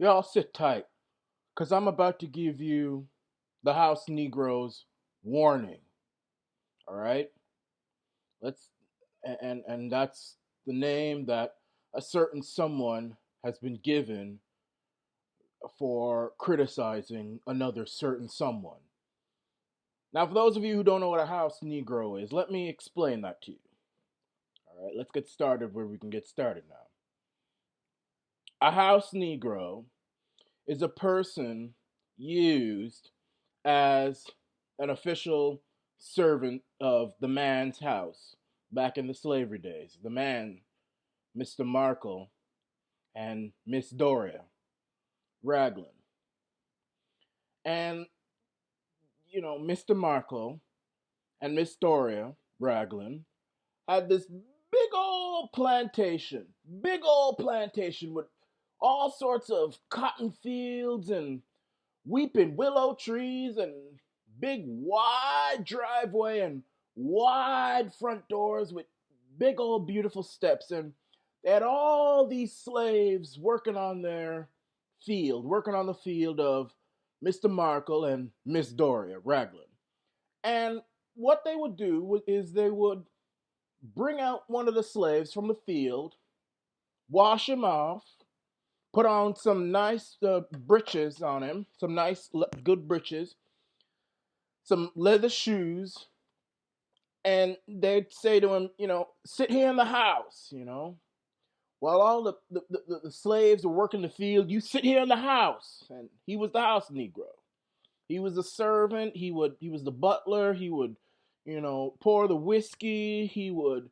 Y'all sit tight, because I'm about to give you the House Negro's warning. All right? Let's and that's the name that a certain someone has been given for criticizing another certain someone. Now, for those of you who don't know what a House Negro is, let me explain that to you. All right, let's get started where we can get started now. A House Negro is a person used as an official servant of the man's house back in the slavery days. The man, Mr. Markle, and Miss Doria Raglan. And, Mr. Markle and Miss Doria Raglan had this big old plantation with all sorts of cotton fields and weeping willow trees and big wide driveway and wide front doors with big old beautiful steps. And they had all these slaves working on the field of Mr. Markle and Miss Doria Raglan. And what they would do is they would bring out one of the slaves from the field, wash him off, put on some nice breeches on him, some nice good breeches, some leather shoes, and they'd say to him, sit here in the house, while all the slaves were working the field, you sit here in the house. And he was the house Negro. He was a servant. He was the butler. He would, pour the whiskey. He would,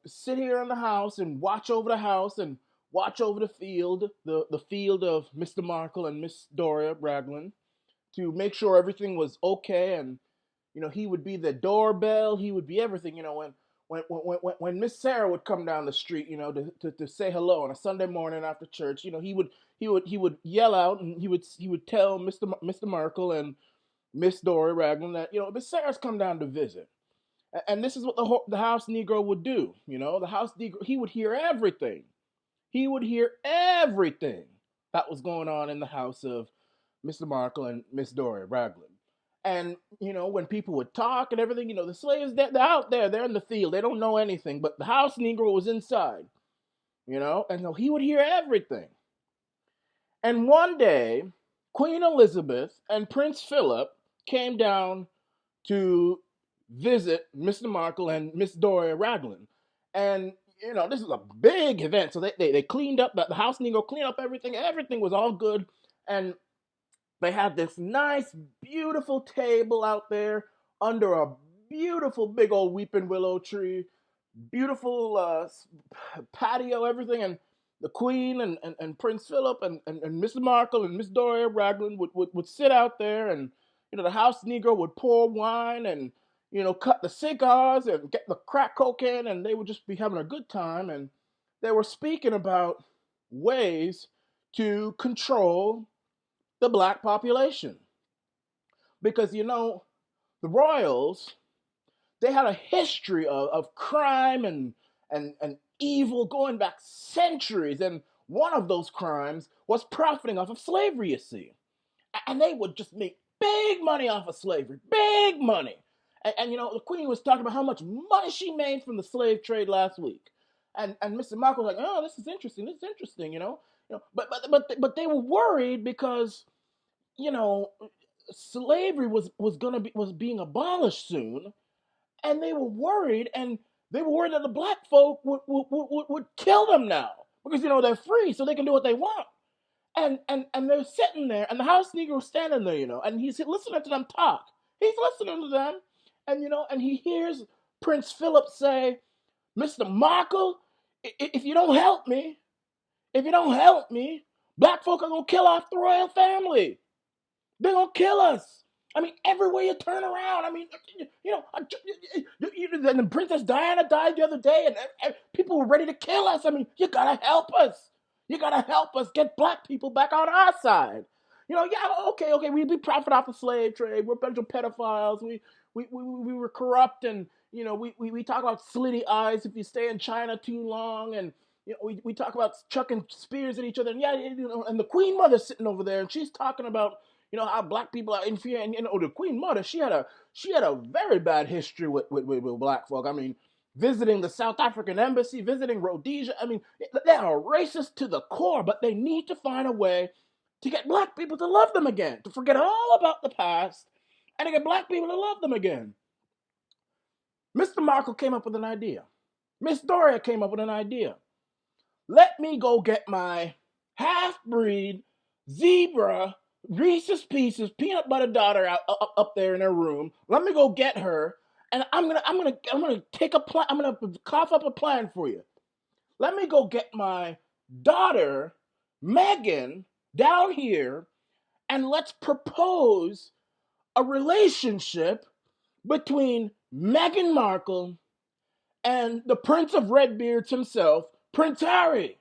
sit here in the house and watch over the house and watch over the field, the field of Mr. Markle and Miss Doria Raglan, to make sure everything was okay. And he would be the doorbell. He would be everything. When Miss Sarah would come down the street, to say hello on a Sunday morning after church, he would yell out, and he would tell Mr. Markle and Miss Doria Raglan that Miss Sarah's come down to visit. And this is what the house Negro would do. The house Negro, he would hear everything. He would hear everything that was going on in the house of Mr. Markle and Miss Doria Raglan. And, when people would talk and everything, the slaves, they're out there, they're in the field, they don't know anything, but the house Negro was inside, and so he would hear everything. And one day, Queen Elizabeth and Prince Philip came down to visit Mr. Markle and Miss Doria Raglan. And, this is a big event. So they cleaned up, the house Negro cleaned up everything. Everything was all good. And they had this nice, beautiful table out there under a beautiful big old weeping willow tree, beautiful patio, everything. And the Queen and Prince Philip and Mr. Markle and Miss Doria Raglan would sit out there, and the house Negro would pour wine and cut the cigars and get the crack cocaine, and they would just be having a good time. And they were speaking about ways to control the black population. Because, the royals, they had a history of crime and evil going back centuries. And one of those crimes was profiting off of slavery, you see. And they would just make big money off of slavery, big money. And the Queen was talking about how much money she made from the slave trade last week. And Mr. Markle was like, oh, this is interesting, but they were worried because, slavery was being abolished soon, and they were worried, that the black folk would kill them now because they're free, so they can do what they want. And they're sitting there, and the house Negro standing there, and he's listening to them talk. He's listening to them, and he hears Prince Philip say, "Mr. Markle, if you don't help me, black folk are gonna kill off the royal family. They're gonna kill us. I mean, everywhere you turn around. I mean, and Princess Diana died the other day, and people were ready to kill us. I mean, you gotta help us. You gotta help us get black people back on our side. Yeah, okay, we profit off the slave trade. We're a bunch of pedophiles. We were corrupt, and we talk about slitty eyes if you stay in China too long, and we talk about chucking spears at each other, and and the Queen Mother's sitting over there, and she's talking about how black people are inferior, and the Queen Mother, she had a very bad history with black folk. I mean, visiting the South African embassy, visiting Rhodesia. I mean, they are racist to the core, but they need to find a way to get black people to love them again, to forget all about the past, and to get black people to love them again. Mr. Markle came up with an idea. Miss Doria came up with an idea. Let me go get my half-breed zebra Reese's Pieces peanut butter daughter up there in her room. Let me go get her, and I'm gonna take a plan. I'm gonna cough up a plan for you. Let me go get my daughter Meghan down here, and let's propose a relationship between Meghan Markle and the Prince of Redbeards himself, Prince Harry.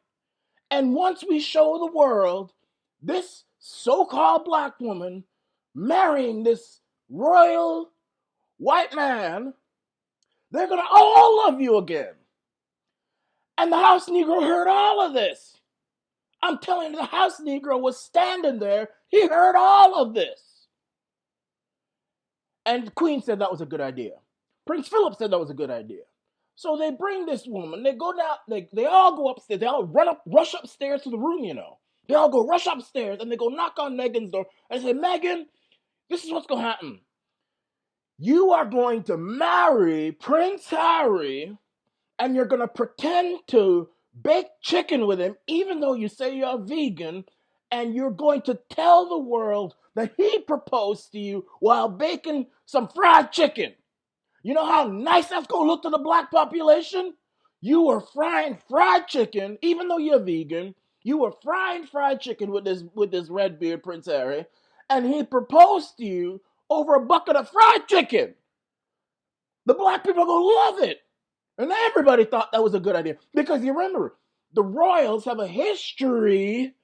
And once we show the world this so-called black woman marrying this royal white man, they're going to all love you again. And the House Negro heard all of this. I'm telling you, the House Negro was standing there. He heard all of this. And the Queen said that was a good idea. Prince Philip said that was a good idea. So they bring this woman. They go down. They all go upstairs. They all rush upstairs to the room, They all go rush upstairs, and they go knock on Meghan's door and say, Meghan, this is what's going to happen. You are going to marry Prince Harry, and you're going to pretend to bake chicken with him, even though you say you're vegan, and you're going to tell the world that he proposed to you while baking some fried chicken. You know how nice that's going to look to the black population? You were frying fried chicken, even though you're vegan. You were frying fried chicken with this Redbeard Prince Harry, and he proposed to you over a bucket of fried chicken. The black people are going to love it. And everybody thought that was a good idea. Because you remember, the royals have a history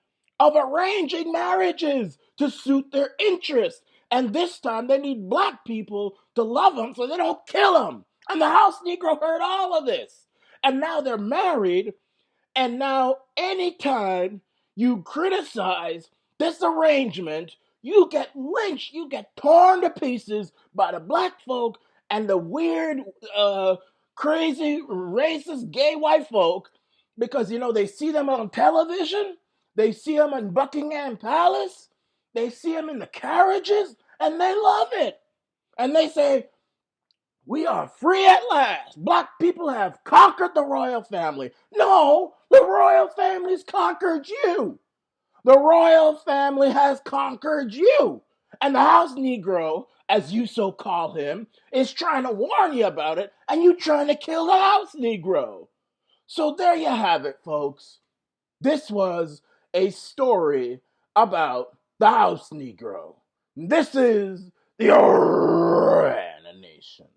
of arranging marriages to suit their interests. And this time they need black people to love them so they don't kill them. And the House Negro heard all of this. And now they're married. And now anytime you criticize this arrangement, you get lynched. You get torn to pieces by the black folk and the weird, crazy, racist, gay white folk, because, they see them on television, they see them in Buckingham Palace, they see them in the carriages, and they love it. And they say, we are free at last. Black people have conquered the royal family. No, the royal family's conquered you. The royal family has conquered you. And the House Negro, as you so call him, is trying to warn you about it, and you trying to kill the House Negro. So there you have it, folks. This was a story about the House Negro. This is the Arana Nation.